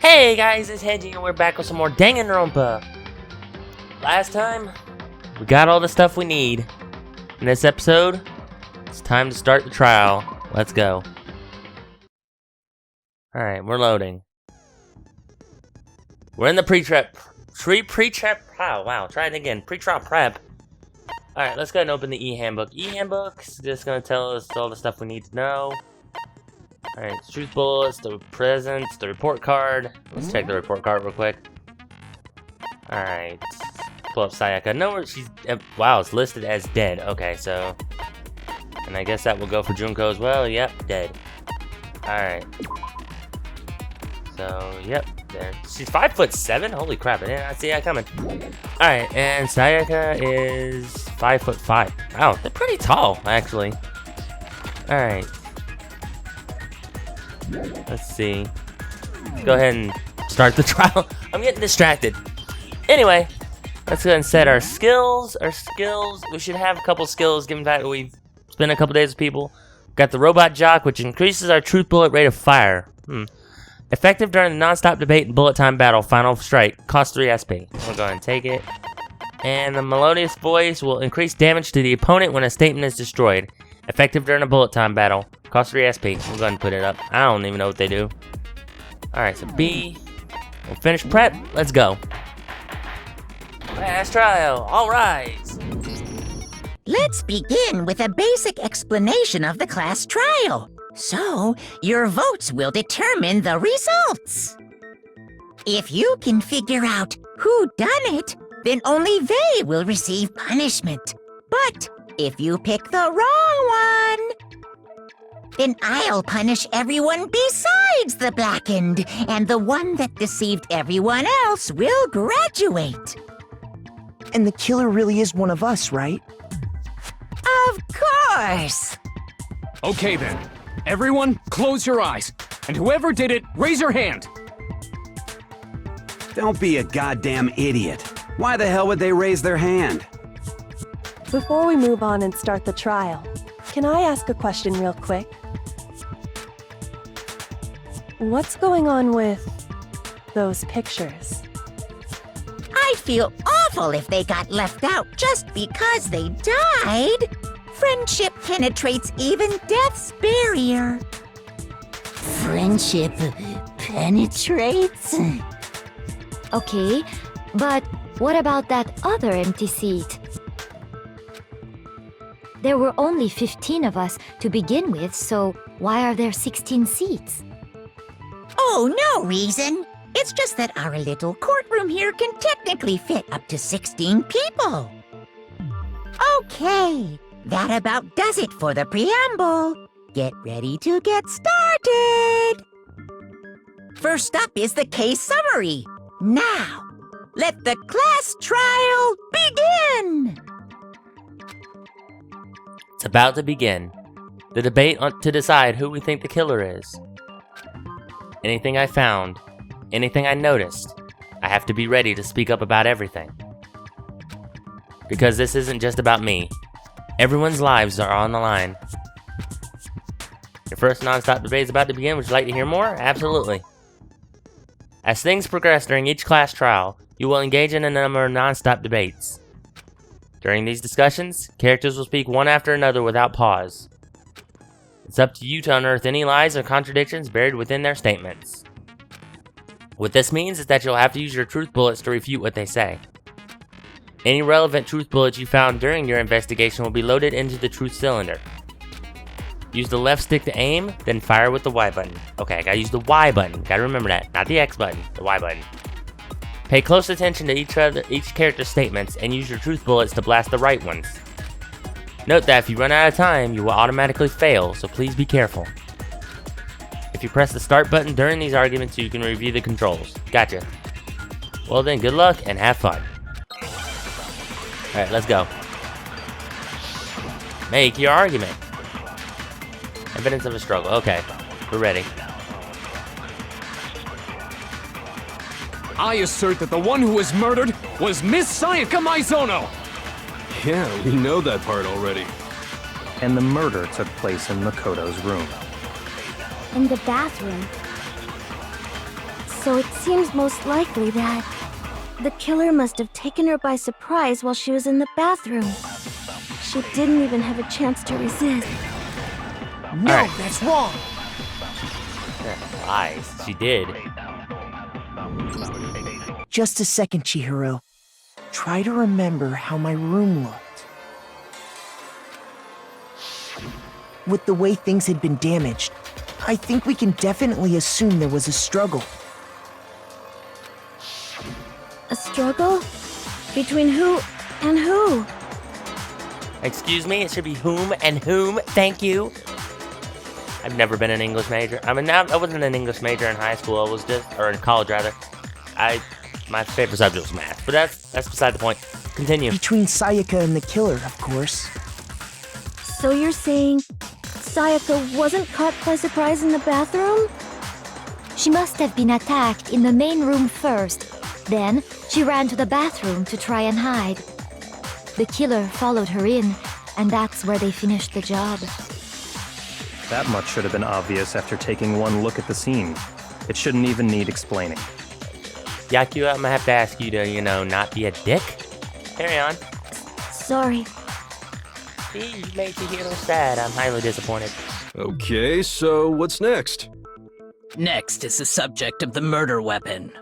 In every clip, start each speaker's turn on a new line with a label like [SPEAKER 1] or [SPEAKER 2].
[SPEAKER 1] Hey guys, it's Hedgie and we're back with some more Danganronpa. Last time, we got all the stuff we need. In this episode, it's time to start the trial. Let's go. Alright, we're loading. We're in the pre-trial prep. Alright, let's go ahead and open the e-handbook. E-handbook's just gonna tell us all the stuff we need to know. Alright, truth bullets, the presents, the report card. Let's check the report card real quick. Alright, pull up Sayaka. No, she's... wow, it's listed as dead. Okay, so... and I guess that will go for Junko as well. Yep, dead. Alright. So, yep, there. She's 5'7". Holy crap, I did not see that coming. Alright, and Sayaka is 5'5". Wow, they're pretty tall, actually. Alright. Let's see. Let's go ahead and start the trial. I'm getting distracted. Anyway, let's go ahead and set our skills. We should have a couple skills given that we've spent a couple days with people. Got the robot jock, which increases our truth bullet rate of fire. Effective during the non-stop debate and bullet time battle. Final strike. Cost 3 SP. We'll go ahead and take it. And the melodious voice will increase damage to the opponent when a statement is destroyed. Effective during a bullet time battle. Cost 3 SP. We'll go ahead and put it up. I don't even know what they do. Alright, so B. We'll finish prep. Let's go. Last trial. All rise.
[SPEAKER 2] Let's begin with a basic explanation of the class trial. So, your votes will determine the results. If you can figure out who done it, then only they will receive punishment. But if you pick the wrong one, then I'll punish everyone besides the blackened, and the one that deceived everyone else will graduate.
[SPEAKER 3] And the killer really is one of us, right?
[SPEAKER 2] Of course!
[SPEAKER 4] Okay then. Everyone, close your eyes. And whoever did it, raise your hand.
[SPEAKER 5] Don't be a goddamn idiot. Why the hell would they raise their hand?
[SPEAKER 6] Before we move on and start the trial, can I ask a question real quick? What's going on with those pictures?
[SPEAKER 2] I'd feel awful if they got left out just because they died. Friendship penetrates even death's barrier.
[SPEAKER 7] Friendship penetrates? Okay, but what about that other empty seat? There were only 15 of us to begin with, so why are there 16 seats?
[SPEAKER 2] Oh, no reason. It's just that our little courtroom here can technically fit up to 16 people. Okay, that about does it for the preamble. Get ready to get started. First up is the case summary. Now, let the class trial begin.
[SPEAKER 1] It's about to begin. The debate to decide who we think the killer is. Anything I found, anything I noticed, I have to be ready to speak up about everything. Because this isn't just about me. Everyone's lives are on the line. Your first non-stop debate is about to begin. Would you like to hear more? Absolutely. As things progress during each class trial, you will engage in a number of non-stop debates. During these discussions, characters will speak one after another without pause. It's up to you to unearth any lies or contradictions buried within their statements. What this means is that you'll have to use your truth bullets to refute what they say. Any relevant truth bullets you found during your investigation will be loaded into the truth cylinder. Use the left stick to aim, then fire with the Y button. Okay, I gotta use the Y button. Gotta remember that. Not the X button, the Y button. Pay close attention to each character's statements and use your truth bullets to blast the right ones. Note that if you run out of time, you will automatically fail, so please be careful. If you press the start button during these arguments, you can review the controls. Gotcha. Well then, good luck and have fun. Alright, let's go. Make your argument. Evidence of a struggle. Okay, we're ready.
[SPEAKER 4] I assert that the one who was murdered was Miss Sayaka Maizono!
[SPEAKER 8] Yeah, we know that part already.
[SPEAKER 9] And the murder took place in Makoto's room.
[SPEAKER 7] In the bathroom.
[SPEAKER 10] So it seems most likely that the killer must have taken her by surprise while she was in the bathroom. She didn't even have a chance to resist.
[SPEAKER 3] No,
[SPEAKER 1] Alright.
[SPEAKER 3] that's wrong.
[SPEAKER 1] Lies. She did.
[SPEAKER 3] Just a second, Chihiro. Try to remember how my room looked. With the way things had been damaged, I think we can definitely assume there was a struggle.
[SPEAKER 10] A struggle? Between who and who?
[SPEAKER 1] Excuse me, it should be whom and whom. Thank you. I've never been an English major. I wasn't an English major in high school. Or in college rather. My favorite subject was math. But that's beside the point. Continue.
[SPEAKER 3] Between Sayaka and the killer, of course.
[SPEAKER 10] So you're saying Sayaka wasn't caught by surprise in the bathroom?
[SPEAKER 7] She must have been attacked in the main room first. Then, she ran to the bathroom to try and hide. The killer followed her in, and that's where they finished the job.
[SPEAKER 9] That much should have been obvious after taking one look at the scene. It shouldn't even need explaining.
[SPEAKER 1] Yaku, I'm gonna have to ask you to, not be a dick. Carry on.
[SPEAKER 10] Sorry.
[SPEAKER 1] See, you made Chihiro sad. I'm highly disappointed.
[SPEAKER 8] Okay, so what's next?
[SPEAKER 11] Next is the subject of the murder weapon.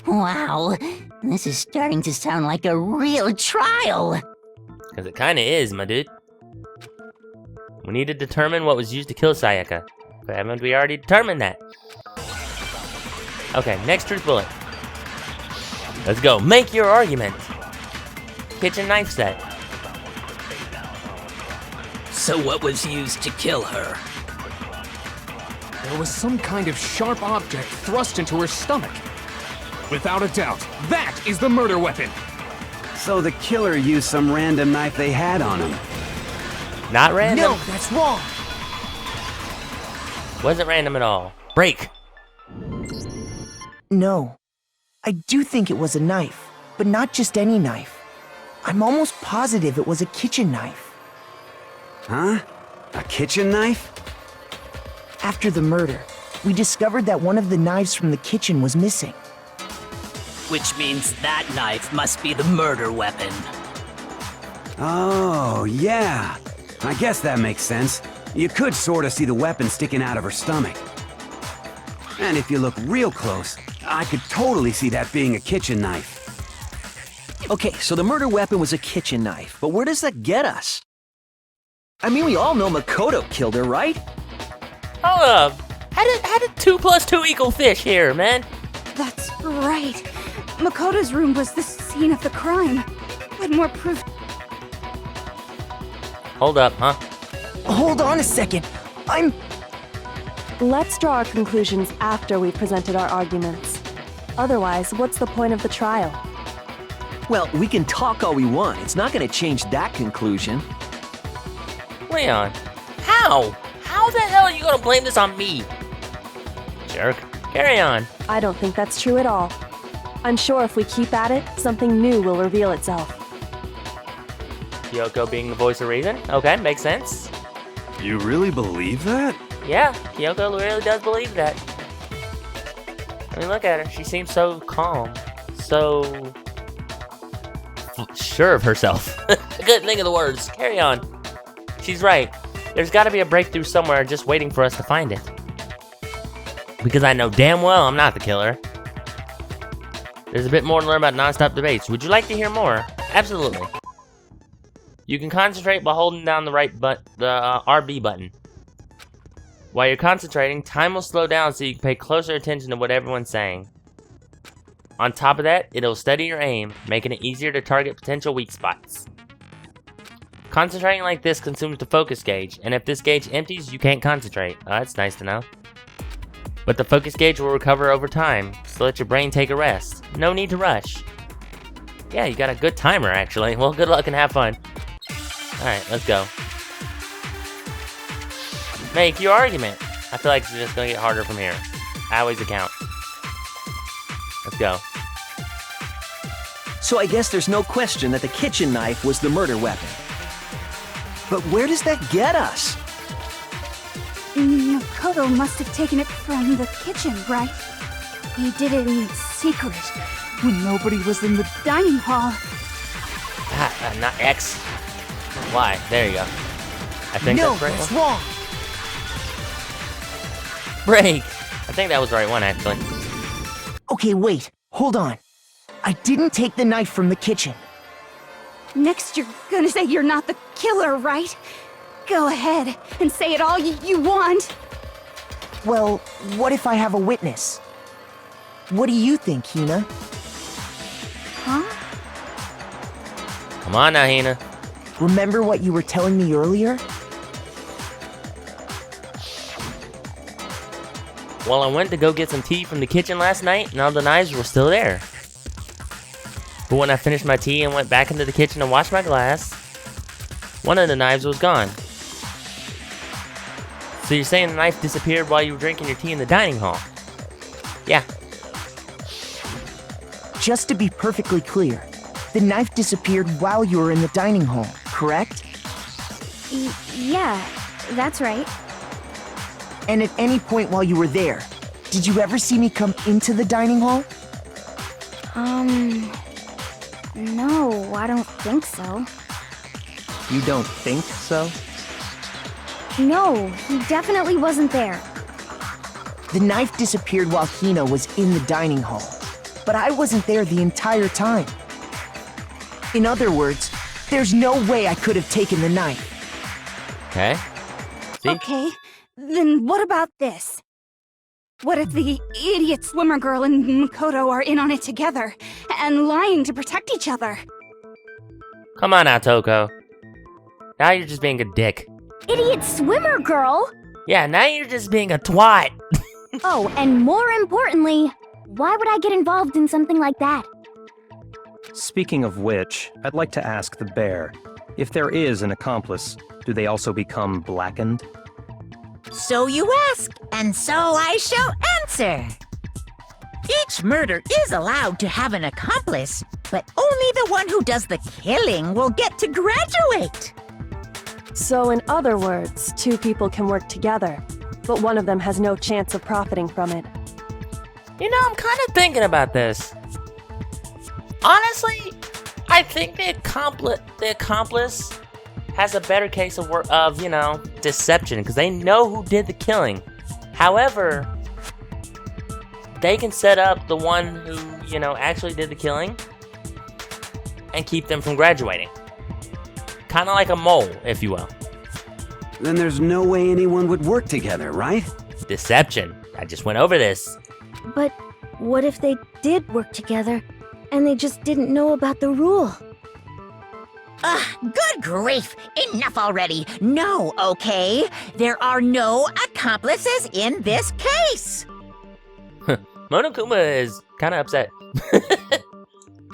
[SPEAKER 2] Wow, this is starting to sound like a real trial.
[SPEAKER 1] Because it kinda is, my dude. We need to determine what was used to kill Sayaka. But haven't we already determined that? Okay, next truth bullet. Let's go. Make your argument. Kitchen knife set.
[SPEAKER 11] So what was used to kill her?
[SPEAKER 4] There was some kind of sharp object thrust into her stomach. Without a doubt, that is the murder weapon.
[SPEAKER 5] So the killer used some random knife they had on him.
[SPEAKER 1] Not random.
[SPEAKER 3] No, that's wrong.
[SPEAKER 1] Wasn't random at all. Break.
[SPEAKER 3] No. I do think it was a knife, but not just any knife. I'm almost positive it was a kitchen knife.
[SPEAKER 5] Huh? A kitchen knife?
[SPEAKER 3] After the murder, we discovered that one of the knives from the kitchen was missing.
[SPEAKER 11] Which means that knife must be the murder weapon.
[SPEAKER 5] Oh, yeah. I guess that makes sense. You could sort of see the weapon sticking out of her stomach. And if you look real close, I could totally see that being a kitchen knife.
[SPEAKER 12] Okay, so the murder weapon was a kitchen knife, but where does that get us? I mean, we all know Makoto killed her, right?
[SPEAKER 1] Hold up. How did 2 + 2 equal fish here, man?
[SPEAKER 10] That's right. Makoto's room was the scene of the crime. What more proof?
[SPEAKER 1] Hold up, huh?
[SPEAKER 3] Hold on a second.
[SPEAKER 6] Let's draw our conclusions after we've presented our arguments. Otherwise, what's the point of the trial?
[SPEAKER 12] Well, we can talk all we want. It's not going to change that conclusion.
[SPEAKER 1] Leon, how? How the hell are you gonna blame this on me? Jerk. Carry on.
[SPEAKER 6] I don't think that's true at all. I'm sure if we keep at it, something new will reveal itself.
[SPEAKER 1] Kyoko being the voice of reason? Okay, makes sense.
[SPEAKER 8] You really believe that?
[SPEAKER 1] Yeah, Kyoko really does believe that. I mean, look at her. She seems so calm. So sure of herself. I couldn't think of the words. Carry on. She's right. There's gotta be a breakthrough somewhere just waiting for us to find it. Because I know damn well I'm not the killer. There's a bit more to learn about non-stop debates. Would you like to hear more? Absolutely. You can concentrate by holding down the RB button. While you're concentrating, time will slow down so you can pay closer attention to what everyone's saying. On top of that, it'll steady your aim, making it easier to target potential weak spots. Concentrating like this consumes the focus gauge, and if this gauge empties, you can't concentrate. Oh, that's nice to know. But the focus gauge will recover over time, so let your brain take a rest. No need to rush. Yeah, you got a good timer, actually. Well, good luck and have fun. Alright, let's go. Make your argument. I feel like it's just gonna get harder from here. I always account. Let's go.
[SPEAKER 12] So I guess there's no question that the kitchen knife was the murder weapon. But where does that get us?
[SPEAKER 10] Makoto must have taken it from the kitchen, right? He did it in secret when nobody was in the dining hall.
[SPEAKER 1] Not X. Y. There you go. I think
[SPEAKER 3] No,
[SPEAKER 1] that's the right
[SPEAKER 3] that's
[SPEAKER 1] one.
[SPEAKER 3] wrong.
[SPEAKER 1] Break. I think that was the right one, actually.
[SPEAKER 3] Okay, wait. Hold on. I didn't take the knife from the kitchen.
[SPEAKER 10] Next, you're gonna say you're not the killer, right? Go ahead and say it all you want.
[SPEAKER 3] Well, what if I have a witness? What do you think, Hina?
[SPEAKER 10] Huh?
[SPEAKER 1] Come on now, Hina.
[SPEAKER 3] Remember what you were telling me earlier?
[SPEAKER 1] Well, I went to go get some tea from the kitchen last night, and all the knives were still there. But when I finished my tea and went back into the kitchen to wash my glass, one of the knives was gone. So you're saying the knife disappeared while you were drinking your tea in the dining hall? Yeah.
[SPEAKER 3] Just to be perfectly clear, the knife disappeared while you were in the dining hall, correct?
[SPEAKER 10] Yeah, that's right.
[SPEAKER 3] And at any point while you were there, did you ever see me come into the dining hall?
[SPEAKER 10] No, I don't think so.
[SPEAKER 9] You don't think so?
[SPEAKER 10] No, he definitely wasn't there.
[SPEAKER 3] The knife disappeared while Hina was in the dining hall, but I wasn't there the entire time. In other words, there's no way I could have taken the knife.
[SPEAKER 1] Okay. See?
[SPEAKER 10] Okay, then what about this? What if the idiot swimmer girl and Makoto are in on it together, and lying to protect each other?
[SPEAKER 1] Come on now, Toko. Now you're just being a dick.
[SPEAKER 10] Idiot swimmer girl?
[SPEAKER 1] Yeah, now you're just being a twat.
[SPEAKER 10] Oh, and more importantly, why would I get involved in something like that?
[SPEAKER 9] Speaking of which, I'd like to ask the bear, if there is an accomplice, do they also become blackened?
[SPEAKER 2] So you ask, and so I shall answer. Each murder is allowed to have an accomplice, but only the one who does the killing will get to graduate.
[SPEAKER 6] So, in other words, two people can work together, but one of them has no chance of profiting from it.
[SPEAKER 1] You know, I'm kind of thinking about this. Honestly, I think the accomplice has a better case of deception, because they know who did the killing. However, they can set up the one who, actually did the killing and keep them from graduating. Kind of like a mole, if you will.
[SPEAKER 5] Then there's no way anyone would work together, right?
[SPEAKER 1] Deception. I just went over this.
[SPEAKER 10] But what if they did work together, and they just didn't know about the rule?
[SPEAKER 2] Good grief! Enough already! No, okay? There are no accomplices in this case!
[SPEAKER 1] Monokuma is kind of upset.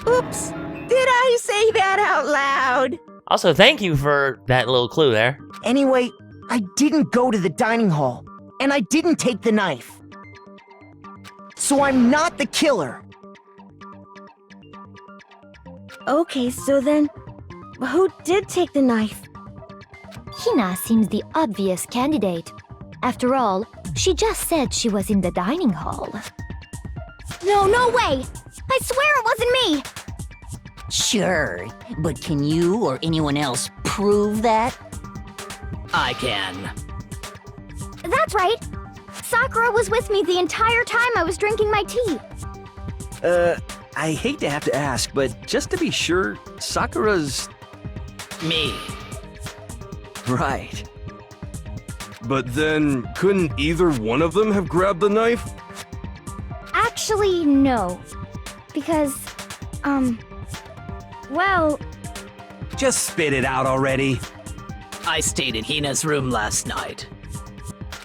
[SPEAKER 2] Oops! Did I say that out loud?
[SPEAKER 1] Also, thank you for that little clue there.
[SPEAKER 3] Anyway, I didn't go to the dining hall, and I didn't take the knife. So I'm not the killer.
[SPEAKER 10] Okay, so then, who did take the knife?
[SPEAKER 7] Hina seems the obvious candidate. After all, she just said she was in the dining hall.
[SPEAKER 10] No way! I swear it wasn't me!
[SPEAKER 11] Sure, but can you or anyone else prove that? I can.
[SPEAKER 10] That's right! Sakura was with me the entire time I was drinking my tea.
[SPEAKER 12] I hate to have to ask, but just to be sure, Sakura's...
[SPEAKER 11] Me.
[SPEAKER 12] Right.
[SPEAKER 8] But then, couldn't either one of them have grabbed the knife?
[SPEAKER 10] Actually, no. Because, well...
[SPEAKER 5] Just spit it out already.
[SPEAKER 11] I stayed in Hina's room last night.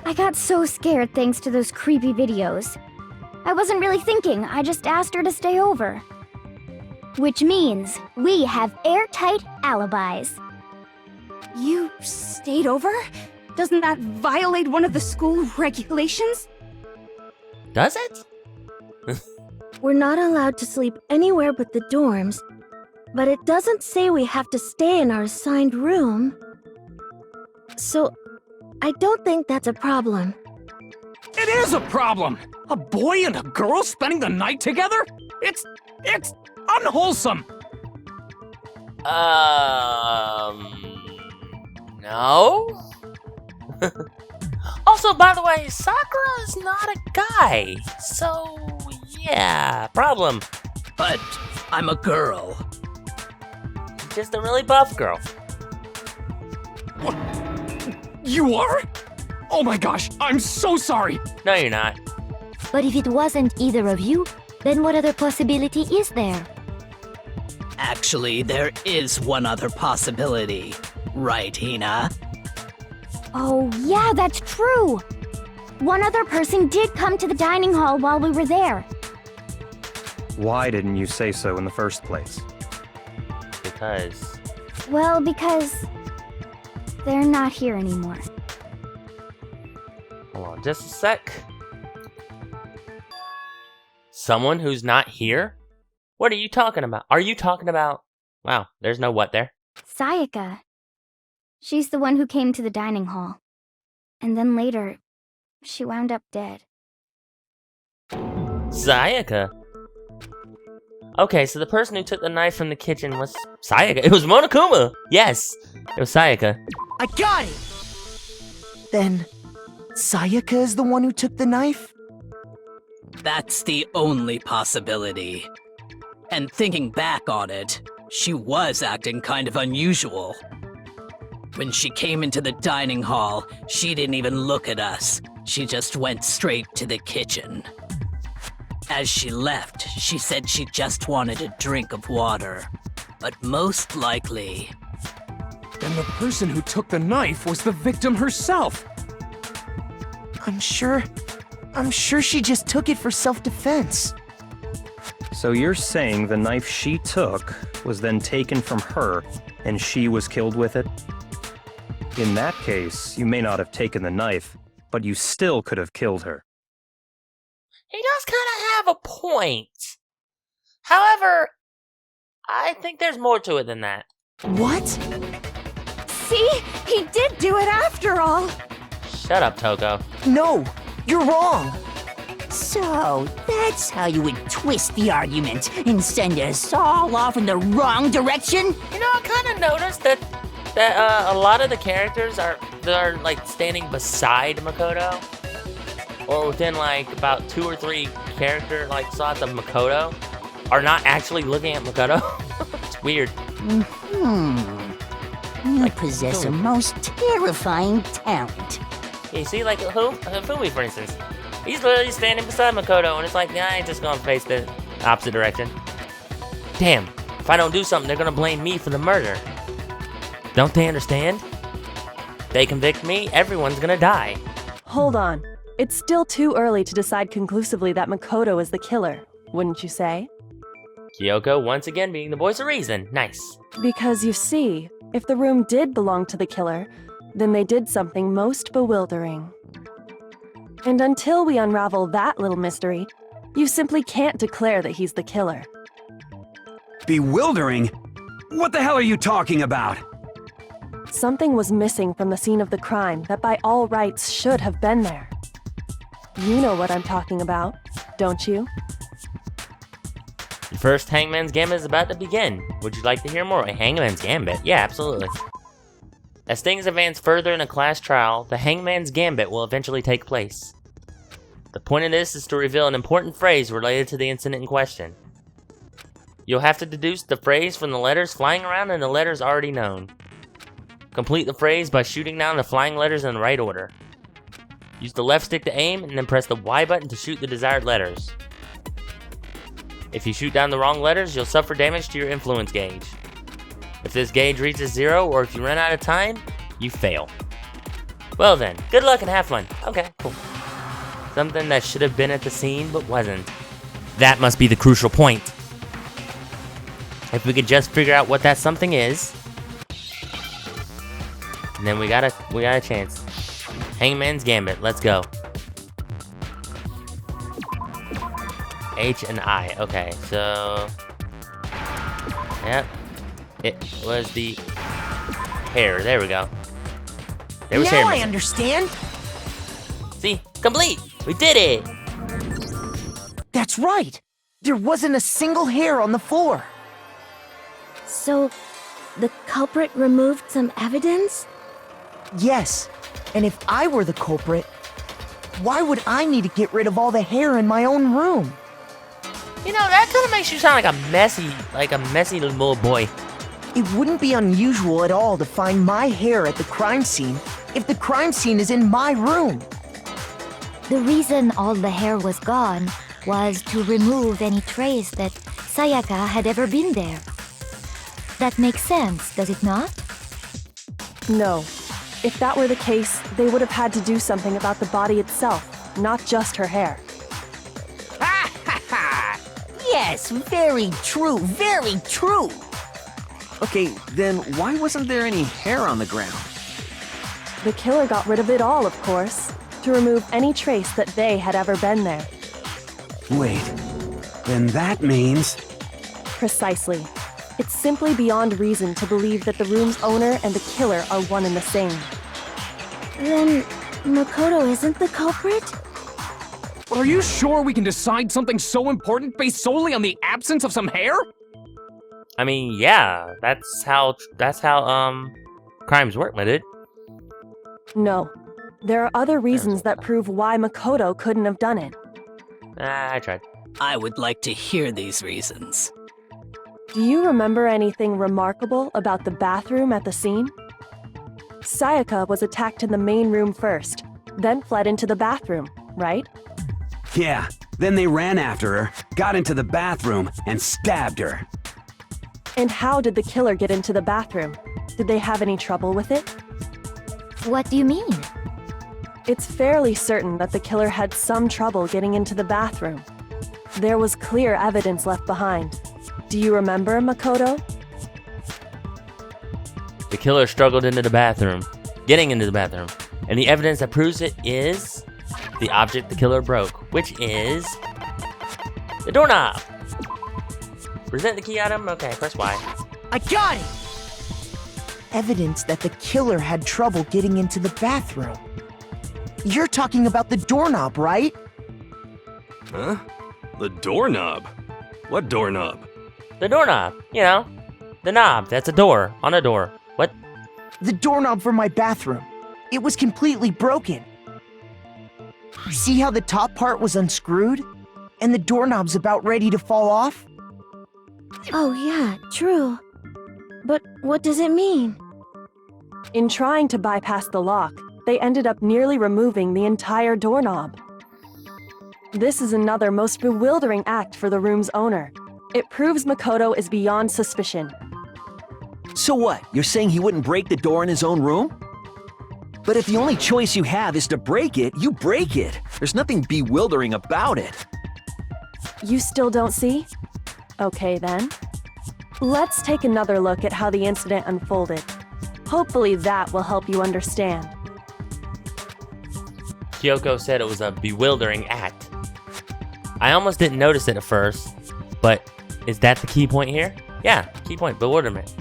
[SPEAKER 10] I got so scared thanks to those creepy videos. I wasn't really thinking, I just asked her to stay over. Which means we have airtight alibis. You stayed over? Doesn't that violate one of the school regulations?
[SPEAKER 1] Does it?
[SPEAKER 10] We're not allowed to sleep anywhere but the dorms, but it doesn't say we have to stay in our assigned room. So, I don't think that's a problem.
[SPEAKER 4] It is a problem! A boy and a girl spending the night together? It's unwholesome!
[SPEAKER 1] No? Also, by the way, Sakura is not a guy. So, yeah, problem.
[SPEAKER 11] But I'm a girl.
[SPEAKER 1] Just a really buff girl.
[SPEAKER 4] What? You are? Oh my gosh, I'm so sorry!
[SPEAKER 1] No, you're not.
[SPEAKER 7] But if it wasn't either of you, then what other possibility is there?
[SPEAKER 11] Actually, there is one other possibility. Right, Hina?
[SPEAKER 10] Oh, yeah, that's true. One other person did come to the dining hall while we were there.
[SPEAKER 9] Why didn't you say so in the first place?
[SPEAKER 1] Because...
[SPEAKER 10] Well, because they're not here anymore.
[SPEAKER 1] Hold on just a sec. Someone who's not here? What are you talking about? Are you talking about... Wow, there's no what there.
[SPEAKER 10] Sayaka. She's the one who came to the dining hall. And then later, she wound up dead.
[SPEAKER 1] Sayaka? Okay, so the person who took the knife from the kitchen was Sayaka. It was Monokuma! Yes, it was Sayaka.
[SPEAKER 3] I got it! Then, Sayaka is the one who took the knife?
[SPEAKER 11] That's the only possibility. And thinking back on it, she was acting kind of unusual. When she came into the dining hall, she didn't even look at us. She just went straight to the kitchen. As she left, she said she just wanted a drink of water. But most likely...
[SPEAKER 4] Then the person who took the knife was the victim herself!
[SPEAKER 3] I'm sure she just took it for self-defense.
[SPEAKER 9] So you're saying the knife she took was then taken from her, and she was killed with it? In that case, you may not have taken the knife, but you still could have killed her.
[SPEAKER 1] He does kind of have a point. However, I think there's more to it than that.
[SPEAKER 3] What?
[SPEAKER 6] See? He did do it after all!
[SPEAKER 1] Shut up, Toko.
[SPEAKER 3] No, you're wrong.
[SPEAKER 11] So, that's how you would twist the argument and send us all off in the wrong direction?
[SPEAKER 1] You know, I kind of noticed that a lot of the characters are like standing beside Makoto, or within like about 2 or 3 character like slots of Makoto, are not actually looking at Makoto. It's weird.
[SPEAKER 11] You possess a most terrifying talent.
[SPEAKER 1] You see, like Fumi, for instance, he's literally standing beside Makoto, and it's like, nah, I ain't just gonna face the opposite direction. Damn, if I don't do something, they're gonna blame me for the murder. Don't they understand? If they convict me, everyone's gonna die.
[SPEAKER 6] Hold on. It's still too early to decide conclusively that Makoto is the killer, wouldn't you say?
[SPEAKER 1] Kyoko once again being the voice of reason. Nice.
[SPEAKER 6] Because you see, if the room did belong to the killer, then they did something most bewildering. And until we unravel that little mystery, you simply can't declare that he's the killer.
[SPEAKER 5] Bewildering? What the hell are you talking about?
[SPEAKER 6] Something was missing from the scene of the crime that by all rights should have been there. You know what I'm talking about, don't you?
[SPEAKER 1] The first Hangman's Gambit is about to begin. Would you like to hear more? A Hangman's Gambit? Yeah, absolutely. As things advance further in a class trial, the Hangman's Gambit will eventually take place. The point of this is to reveal an important phrase related to the incident in question. You'll have to deduce the phrase from the letters flying around and the letters already known. Complete the phrase by shooting down the flying letters in the right order. Use the left stick to aim, and then press the Y button to shoot the desired letters. If you shoot down the wrong letters, you'll suffer damage to your influence gauge. If this gauge reaches 0, or if you run out of time, you fail. Well then, good luck and have fun. Okay, cool. Something that should have been at the scene, but wasn't. That must be the crucial point. If we could just figure out what that something is, and then we got a chance. Hangman's Gambit, let's go. H and I, okay, so... Yep. It was the hair, there we go. There was
[SPEAKER 3] now
[SPEAKER 1] hair
[SPEAKER 3] I
[SPEAKER 1] missing.
[SPEAKER 3] understand.
[SPEAKER 1] See, complete! We did it!
[SPEAKER 3] That's right! There wasn't a single hair on the floor!
[SPEAKER 10] So, the culprit removed some evidence?
[SPEAKER 3] Yes, and if I were the culprit, why would I need to get rid of all the hair in my own room?
[SPEAKER 1] You know, that kind of makes you sound like a messy little boy.
[SPEAKER 3] It wouldn't be unusual at all to find my hair at the crime scene if the crime scene is in my room.
[SPEAKER 7] The reason all the hair was gone was to remove any trace that Sayaka had ever been there. That makes sense, does it not?
[SPEAKER 6] No. If that were the case, they would have had to do something about the body itself, not just her hair.
[SPEAKER 2] Ha ha ha! Yes, very true, very true!
[SPEAKER 12] Okay, then why wasn't there any hair on the ground?
[SPEAKER 6] The killer got rid of it all, of course, to remove any trace that they had ever been there.
[SPEAKER 5] Wait, then that means...
[SPEAKER 6] Precisely. It's simply beyond reason to believe that the room's owner and the killer are one and the same.
[SPEAKER 10] Then, Makoto isn't the culprit?
[SPEAKER 4] Are you sure we can decide something so important based solely on the absence of some hair?
[SPEAKER 1] I mean, yeah, that's how crimes work, my dude.
[SPEAKER 6] No. There are other reasons that prove why Makoto couldn't have done it.
[SPEAKER 1] I tried.
[SPEAKER 11] I would like to hear these reasons.
[SPEAKER 6] Do you remember anything remarkable about the bathroom at the scene? Sayaka was attacked in the main room first, then fled into the bathroom, right?
[SPEAKER 5] Yeah, then they ran after her, got into the bathroom, and stabbed her.
[SPEAKER 6] And how did the killer get into the bathroom? Did they have any trouble with it?
[SPEAKER 7] What do you mean?
[SPEAKER 6] It's fairly certain that the killer had some trouble getting into the bathroom. There was clear evidence left behind. Do you remember, Makoto?
[SPEAKER 1] The killer struggled into the bathroom, getting into the bathroom, and the evidence that proves it is the object the killer broke, which is the doorknob. Present the key item. Okay, press Y.
[SPEAKER 3] I got it! Evidence that the killer had trouble getting into the bathroom. You're talking about the doorknob, right?
[SPEAKER 8] Huh? The doorknob? What doorknob?
[SPEAKER 1] The doorknob. You know, the knob. That's a door on a door. What?
[SPEAKER 3] The doorknob for my bathroom. It was completely broken. See how the top part was unscrewed? And the doorknob's about ready to fall off?
[SPEAKER 10] Oh yeah, true. But what does it mean?
[SPEAKER 6] In trying to bypass the lock, they ended up nearly removing the entire doorknob. This is another most bewildering act for the room's owner. It proves Makoto is beyond suspicion.
[SPEAKER 12] So what? You're saying he wouldn't break the door in his own room? But if the only choice you have is to break it, you break it. There's nothing bewildering about it.
[SPEAKER 6] You still don't see? Okay then. Let's take another look at how the incident unfolded. Hopefully that will help you understand.
[SPEAKER 1] Kyoko said it was a bewildering act. I almost didn't notice it at first, but is that the key point here? Yeah, key point, bewilderment.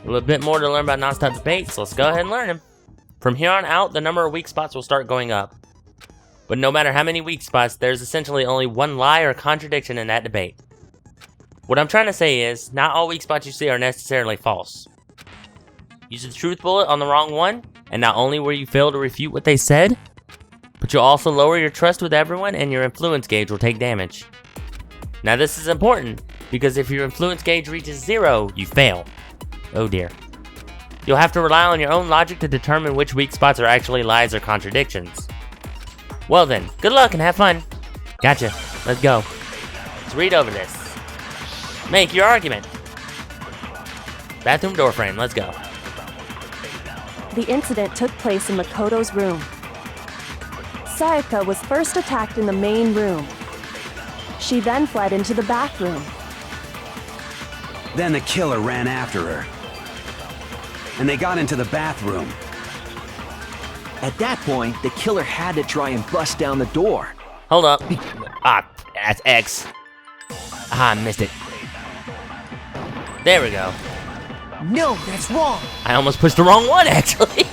[SPEAKER 1] A little bit more to learn about non-stop debates, so let's go ahead and learn them. From here on out, the number of weak spots will start going up. But no matter how many weak spots, there's essentially only one lie or contradiction in that debate. What I'm trying to say is, not all weak spots you see are necessarily false. Use the truth bullet on the wrong one, and not only will you fail to refute what they said, but you'll also lower your trust with everyone and your influence gauge will take damage. Now this is important, because if your influence gauge reaches 0, you fail. Oh dear. You'll have to rely on your own logic to determine which weak spots are actually lies or contradictions. Well then, good luck and have fun. Gotcha. Let's go. Let's read over this. Make your argument. Bathroom door frame, let's go.
[SPEAKER 6] The incident took place in Makoto's room. Sayaka was first attacked in the main room. She then fled into the bathroom.
[SPEAKER 5] Then the killer ran after her. And they got into the bathroom.
[SPEAKER 12] At that point, the killer had to try and bust down the door.
[SPEAKER 1] Hold up. That's X. I missed it. There we go.
[SPEAKER 3] No, that's wrong.
[SPEAKER 1] I almost pushed the wrong one, actually.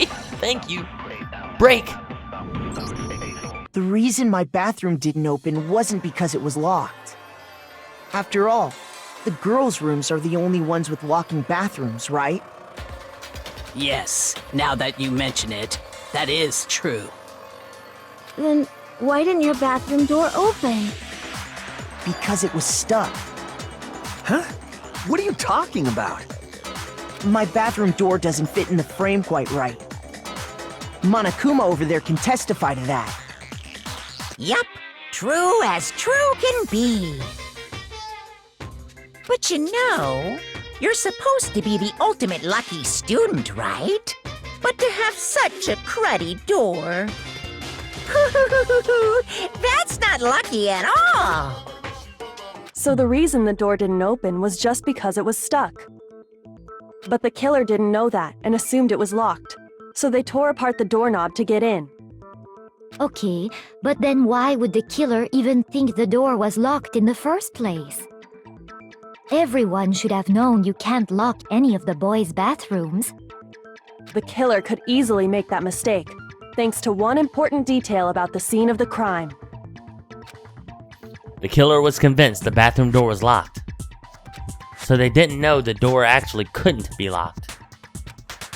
[SPEAKER 1] Thank you. Break.
[SPEAKER 3] The reason my bathroom didn't open wasn't because it was locked. After all, the girls' rooms are the only ones with locking bathrooms, right?
[SPEAKER 11] Yes, now that you mention it, that is true.
[SPEAKER 10] Then why didn't your bathroom door open?
[SPEAKER 3] Because it was stuck.
[SPEAKER 12] Huh? What are you talking about?
[SPEAKER 3] My bathroom door doesn't fit in the frame quite right. Monokuma over there can testify to that.
[SPEAKER 2] Yup, true as true can be. But you know, you're supposed to be the ultimate lucky student, right? But to have such a cruddy door. That's not lucky at all.
[SPEAKER 6] So the reason the door didn't open was just because it was stuck. But the killer didn't know that and assumed it was locked. So they tore apart the doorknob to get in.
[SPEAKER 7] Okay, but then why would the killer even think the door was locked in the first place? Everyone should have known you can't lock any of the boys' bathrooms.
[SPEAKER 6] The killer could easily make that mistake, thanks to one important detail about the scene of the crime.
[SPEAKER 1] The killer was convinced the bathroom door was locked. So they didn't know the door actually couldn't be locked.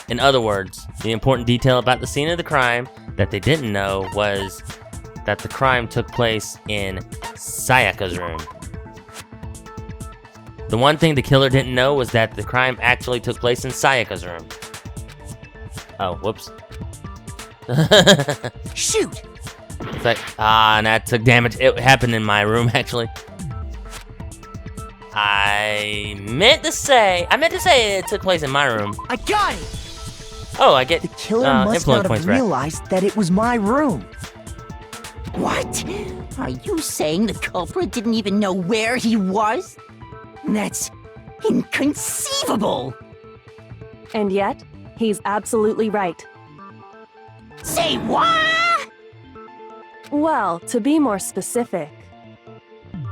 [SPEAKER 1] In other words, the important detail about the scene of the crime that they didn't know was that the crime took place in Sayaka's room. The one thing the killer didn't know was that the crime actually took place in Sayaka's room. Oh, whoops.
[SPEAKER 2] Shoot!
[SPEAKER 1] It's like, and that took damage. It happened in my room, actually. I meant to say it took place in my room.
[SPEAKER 3] I got it!
[SPEAKER 1] Oh, I get
[SPEAKER 3] The killer must
[SPEAKER 1] influence
[SPEAKER 3] not have
[SPEAKER 1] points back.
[SPEAKER 3] realized that it was my room.
[SPEAKER 2] What? Are you saying the culprit didn't even know where he was? That's inconceivable!
[SPEAKER 6] And yet, he's absolutely right.
[SPEAKER 2] Say what?
[SPEAKER 6] Well, to be more specific,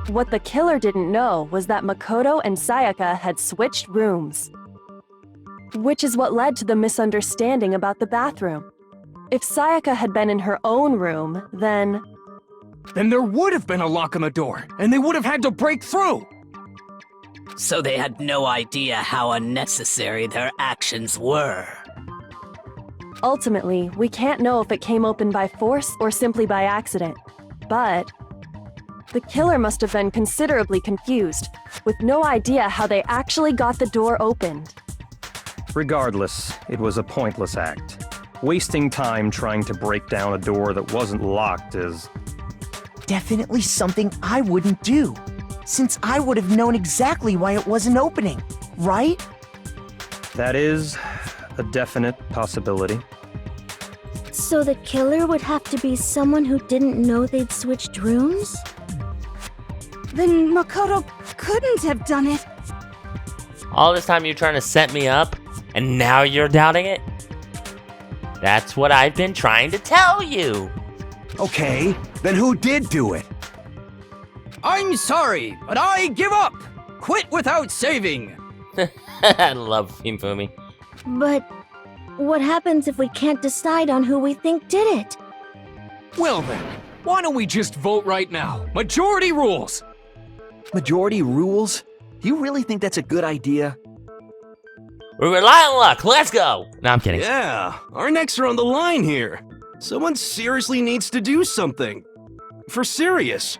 [SPEAKER 6] what the killer didn't know was that Makoto and Sayaka had switched rooms. Which is what led to the misunderstanding about the bathroom. If Sayaka had been in her own room, then
[SPEAKER 4] there would have been a lock on the door, and they would have had to break through!
[SPEAKER 11] So they had no idea how unnecessary their actions were.
[SPEAKER 6] ultimately, we can't know if it came open by force or simply by accident. But the killer must have been considerably confused, with no idea how they actually got the door opened.
[SPEAKER 9] Regardless, it was a pointless act. Wasting time trying to break down a door that wasn't locked is...
[SPEAKER 3] definitely something I wouldn't do, since I would have known exactly why it wasn't opening, right?
[SPEAKER 9] That is a definite possibility.
[SPEAKER 10] So the killer would have to be someone who didn't know they'd switched rooms?
[SPEAKER 13] Then Makoto couldn't have done it.
[SPEAKER 1] All this time you're trying to set me up, and now you're doubting it? That's what I've been trying to tell you.
[SPEAKER 5] Okay, then who did do it?
[SPEAKER 14] I'm sorry, but I give up! Quit without saving!
[SPEAKER 1] I love Hifumi.
[SPEAKER 10] But what happens if we can't decide on who we think did it?
[SPEAKER 4] Well then, why don't we just vote right now? Majority rules!
[SPEAKER 12] Majority rules? You really think that's a good idea?
[SPEAKER 1] We rely on luck, let's go! No, I'm kidding.
[SPEAKER 8] Yeah, our necks are on the line here. Someone seriously needs to do something. For serious.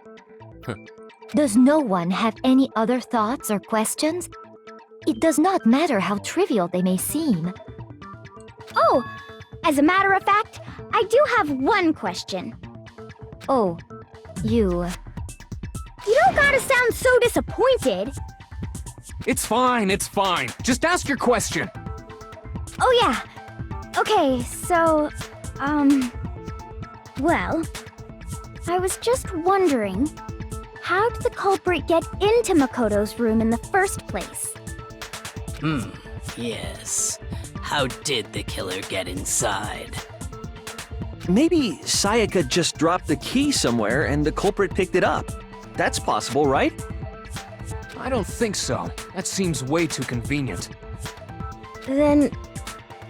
[SPEAKER 7] Does no one have any other thoughts or questions? It does not matter how trivial they may seem.
[SPEAKER 10] Oh, as a matter of fact, I do have one question.
[SPEAKER 7] Oh, you...
[SPEAKER 10] You don't gotta sound so disappointed.
[SPEAKER 4] It's fine, it's fine. Just ask your question.
[SPEAKER 10] Oh yeah. Okay, so, well, I was just wondering, how did the culprit get into Makoto's room in the first place?
[SPEAKER 11] Yes. How did the killer get inside?
[SPEAKER 12] Maybe Sayaka just dropped the key somewhere and the culprit picked it up. That's possible, right?
[SPEAKER 4] I don't think so. That seems way too convenient.
[SPEAKER 10] Then,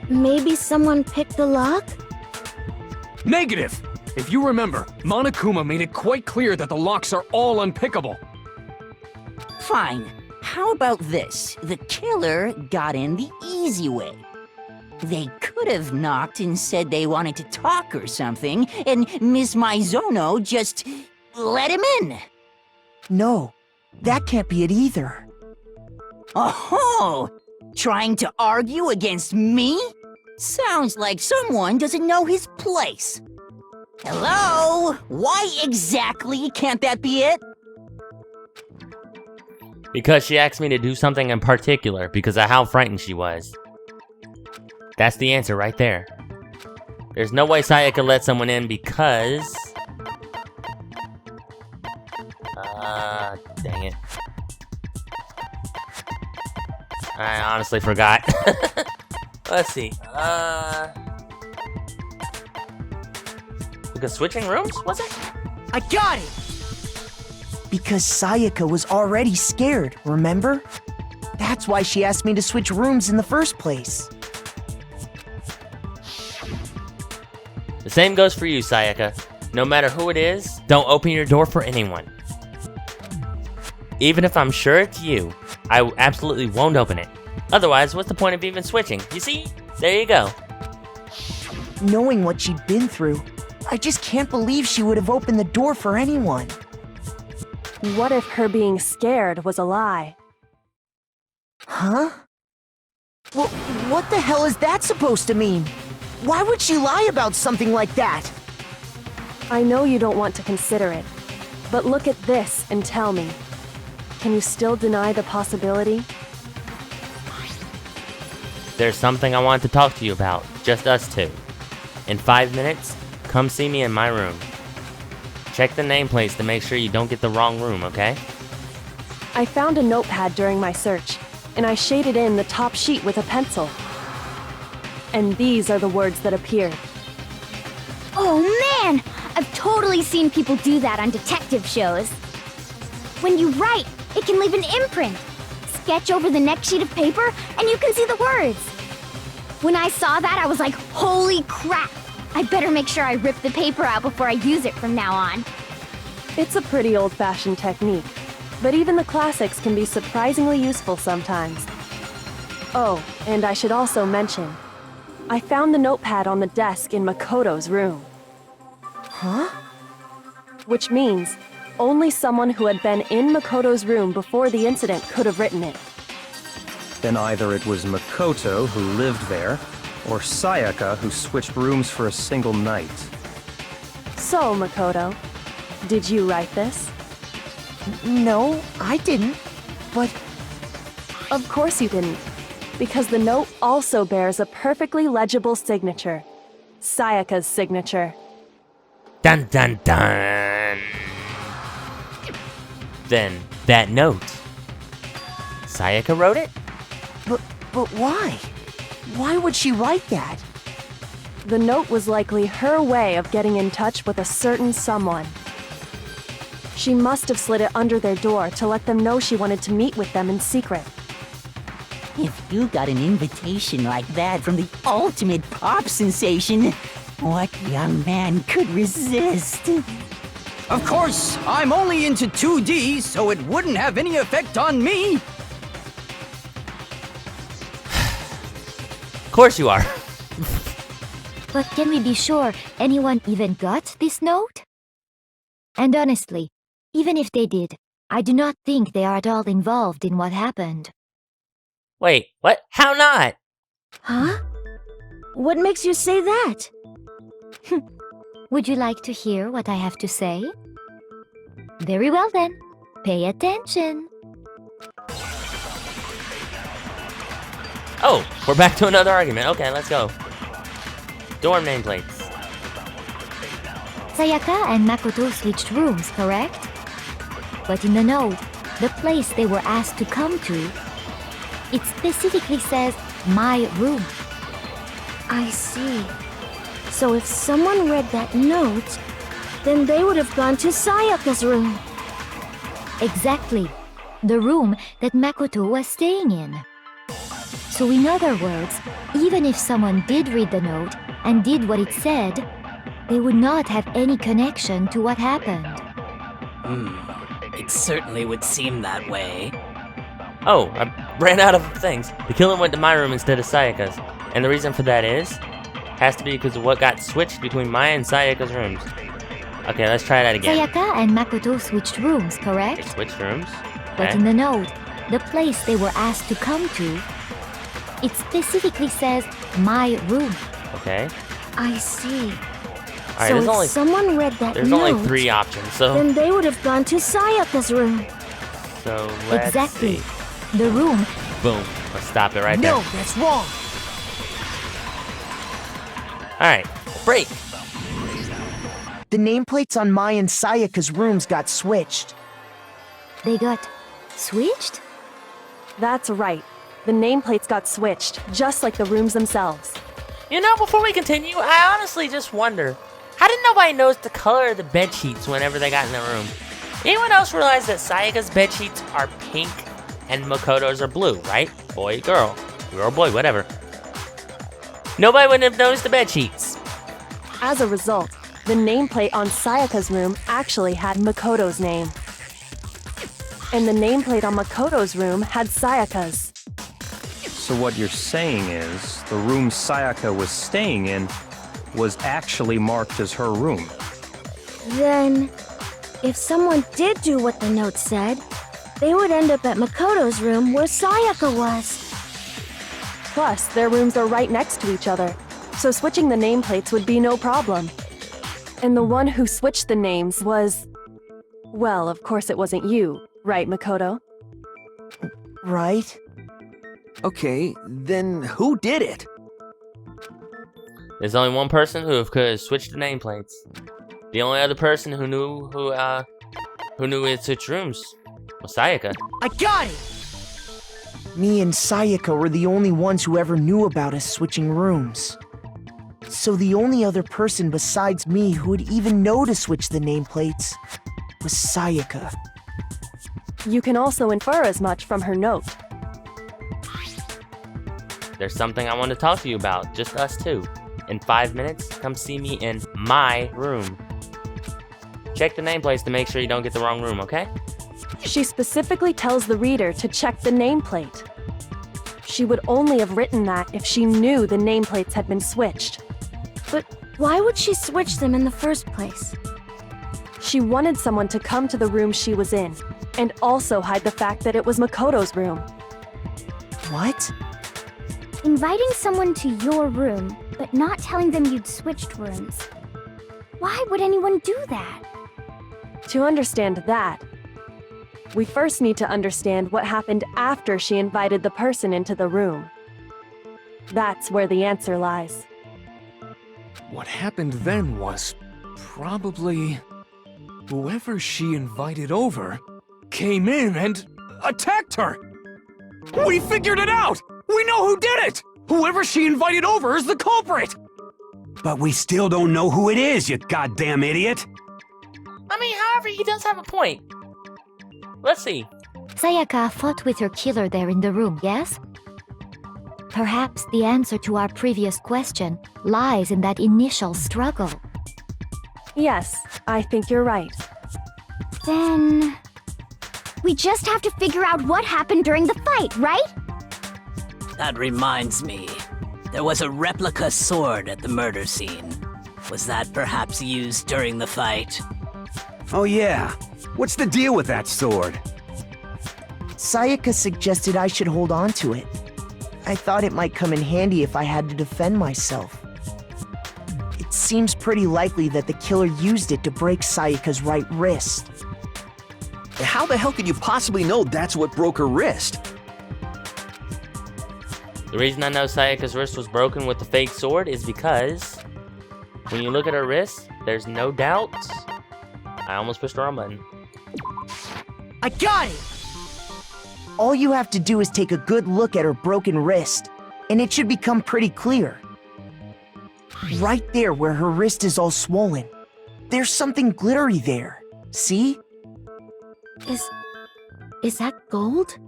[SPEAKER 10] maybe someone picked the lock?
[SPEAKER 4] Negative! If you remember, Monokuma made it quite clear that the locks are all unpickable.
[SPEAKER 2] Fine. How about this? The killer got in the easy way. They could have knocked and said they wanted to talk or something, and Miss Maizono just let him in.
[SPEAKER 3] No, that can't be it either.
[SPEAKER 2] Oh, trying to argue against me? Sounds like someone doesn't know his place. Hello? Why exactly can't that be it?
[SPEAKER 1] Because she asked me to do something in particular because of how frightened she was. That's the answer right there. There's no way Sayaka let someone in because... dang it. I honestly forgot. Let's see. Because switching rooms, was it?
[SPEAKER 3] I got it! Because Sayaka was already scared, remember? That's why she asked me to switch rooms in the first place.
[SPEAKER 1] The same goes for you, Sayaka. No matter who it is, don't open your door for anyone. Even if I'm sure it's you, I absolutely won't open it. Otherwise, what's the point of even switching? You see? There you go.
[SPEAKER 3] Knowing what she'd been through, I just can't believe she would have opened the door for anyone.
[SPEAKER 6] What if her being scared was a lie?
[SPEAKER 3] Huh? Well, what the hell is that supposed to mean? Why would she lie about something like that?
[SPEAKER 6] I know you don't want to consider it, but look at this and tell me. Can you still deny the possibility?
[SPEAKER 1] There's something I want to talk to you about, just us two. In 5 minutes, come see me in my room. Check the nameplates to make sure you don't get the wrong room, okay?
[SPEAKER 6] I found a notepad during my search, and I shaded in the top sheet with a pencil. And these are the words that appeared.
[SPEAKER 10] Oh man! I've totally seen people do that on detective shows. When you write, it can leave an imprint. Sketch over the next sheet of paper, and you can see the words. When I saw that, I was like, holy crap! I better make sure I rip the paper out before I use it from now on.
[SPEAKER 6] It's a pretty old-fashioned technique, but even the classics can be surprisingly useful sometimes. Oh, and I should also mention, I found the notepad on the desk in Makoto's room.
[SPEAKER 3] Huh?
[SPEAKER 6] Which means only someone who had been in Makoto's room before the incident could have written it.
[SPEAKER 9] Then either it was Makoto who lived there, or Sayaka who switched rooms for a single night.
[SPEAKER 6] So, Makoto, did you write this?
[SPEAKER 3] No, I didn't. But...
[SPEAKER 6] Of course you didn't, because the note also bears a perfectly legible signature. Sayaka's signature.
[SPEAKER 1] Dun dun dun! Then, that note. Sayaka wrote it?
[SPEAKER 3] But why? Why would she write that?
[SPEAKER 6] The note was likely her way of getting in touch with a certain someone. She must have slid it under their door to let them know she wanted to meet with them in secret.
[SPEAKER 2] If you got an invitation like that from the ultimate pop sensation, what young man could resist?
[SPEAKER 14] Of course, I'm only into 2D, so it wouldn't have any effect on me.
[SPEAKER 1] Of course you are.
[SPEAKER 7] But can we be sure anyone even got this note? And honestly, even if they did, I do not think they are at all involved in what happened.
[SPEAKER 1] Wait, what? How not?
[SPEAKER 10] Huh? What makes you say that?
[SPEAKER 7] Would you like to hear what I have to say? Very well then, pay attention.
[SPEAKER 1] Oh, we're back to another argument. Okay, let's go. Dorm nameplates.
[SPEAKER 7] Sayaka and Makoto switched rooms, correct? But in the note, the place they were asked to come to, it specifically says, my room.
[SPEAKER 10] I see. So if someone read that note, then they would have gone to Sayaka's room.
[SPEAKER 7] Exactly. The room that Makoto was staying in. So in other words, even if someone did read the note and did what it said, they would not have any connection to what happened.
[SPEAKER 11] It certainly would seem that way.
[SPEAKER 1] Oh, I ran out of things. The killer went to my room instead of Sayaka's. And the reason for that has to be because of what got switched between Maya and Sayaka's rooms. Okay, let's try that again.
[SPEAKER 7] Sayaka and Makoto switched rooms, correct?
[SPEAKER 1] They switched rooms.
[SPEAKER 7] But
[SPEAKER 1] Okay.
[SPEAKER 7] in the note, the place they were asked to come to, it specifically says, my room.
[SPEAKER 1] Okay.
[SPEAKER 13] I see.
[SPEAKER 1] Alright,
[SPEAKER 13] So
[SPEAKER 1] there's
[SPEAKER 13] if
[SPEAKER 1] only
[SPEAKER 13] someone read that
[SPEAKER 1] there's
[SPEAKER 13] note,
[SPEAKER 1] only 3 options, so
[SPEAKER 13] then they would have gone to Sayaka's room.
[SPEAKER 1] let's
[SPEAKER 7] Exactly.
[SPEAKER 1] see.
[SPEAKER 7] The room.
[SPEAKER 1] Boom. Let's stop it right
[SPEAKER 3] No,
[SPEAKER 1] there.
[SPEAKER 3] that's wrong.
[SPEAKER 1] Alright. Break.
[SPEAKER 3] The nameplates on Mai and Sayaka's rooms got switched.
[SPEAKER 7] They got switched?
[SPEAKER 6] That's right. The nameplates got switched, just like the rooms themselves.
[SPEAKER 1] You know, before we continue, I honestly just wonder, how did nobody notice the color of the bed sheets whenever they got in the room? Anyone else realize that Sayaka's bed sheets are pink and Makoto's are blue, right? Boy, girl, boy, whatever. Nobody would have noticed the bed sheets.
[SPEAKER 6] As a result, the nameplate on Sayaka's room actually had Makoto's name. And the nameplate on Makoto's room had Sayaka's.
[SPEAKER 9] So what you're saying is, the room Sayaka was staying in was actually marked as her room.
[SPEAKER 13] Then, if someone did do what the note said, they would end up at Makoto's room where Sayaka was.
[SPEAKER 6] Plus, their rooms are right next to each other, so switching the nameplates would be no problem. And the one who switched the names was... Well, of course it wasn't you, right, Makoto?
[SPEAKER 3] Right?
[SPEAKER 12] Okay, then who did it?
[SPEAKER 1] There's only one person who could have switched the nameplates. The only other person who knew it switched rooms was Sayaka.
[SPEAKER 3] I got it! Me and Sayaka were the only ones who ever knew about us switching rooms. So the only other person besides me who would even know to switch the nameplates was Sayaka.
[SPEAKER 6] You can also infer as much from her note.
[SPEAKER 1] There's something I want to talk to you about, just us two. In 5 minutes, come see me in my room. Check the nameplates to make sure you don't get the wrong room, okay?
[SPEAKER 6] She specifically tells the reader to check the nameplate. She would only have written that if she knew the nameplates had been switched.
[SPEAKER 13] But why would she switch them in the first place?
[SPEAKER 6] She wanted someone to come to the room she was in, and also hide the fact that it was Makoto's room.
[SPEAKER 3] What?
[SPEAKER 10] Inviting someone to your room, but not telling them you'd switched rooms. Why would anyone do that?
[SPEAKER 6] To understand that, we first need to understand what happened after she invited the person into the room. That's where the answer lies.
[SPEAKER 4] What happened then was probably whoever she invited over came in and attacked her. We figured it out! We know who did it! Whoever she invited over is the culprit!
[SPEAKER 5] But we still don't know who it is, you goddamn idiot!
[SPEAKER 1] I mean, however, he does have a point. Let's see.
[SPEAKER 7] Sayaka fought with her killer there in the room, yes? Perhaps the answer to our previous question lies in that initial struggle.
[SPEAKER 6] Yes, I think you're right.
[SPEAKER 10] Then... we just have to figure out what happened during the fight, right?
[SPEAKER 11] That reminds me. There was a replica sword at the murder scene. Was that perhaps used during the fight?
[SPEAKER 5] Oh yeah. What's the deal with that sword?
[SPEAKER 3] Sayaka suggested I should hold on to it. I thought it might come in handy if I had to defend myself. It seems pretty likely that the killer used it to break Sayaka's right wrist.
[SPEAKER 12] How the hell could you possibly know that's what broke her wrist?
[SPEAKER 1] The reason I know Sayaka's wrist was broken with the fake sword is because when you look at her wrist, there's no doubt. I almost pushed the wrong button.
[SPEAKER 3] I got it! All you have to do is take a good look at her broken wrist, and it should become pretty clear. Right there where her wrist is all swollen, there's something glittery there. See?
[SPEAKER 10] Is that gold?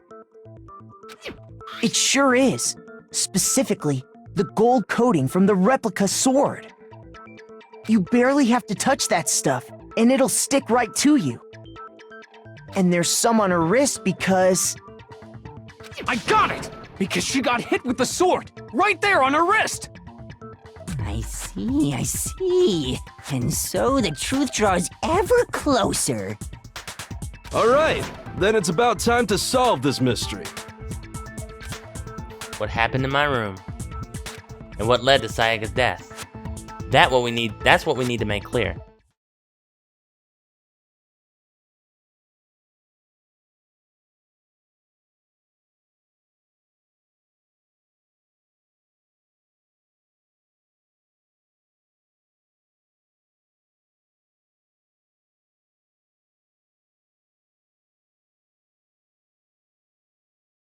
[SPEAKER 3] It sure is. Specifically, the gold coating from the replica sword. You barely have to touch that stuff, and it'll stick right to you. And there's some on her wrist because...
[SPEAKER 4] I got it! Because she got hit with the sword, right there on her wrist!
[SPEAKER 2] I see. And so the truth draws ever closer.
[SPEAKER 8] All right, then it's about time to solve this mystery.
[SPEAKER 1] What happened in my room? And what led to Sayaka's death? That's what we need to make clear.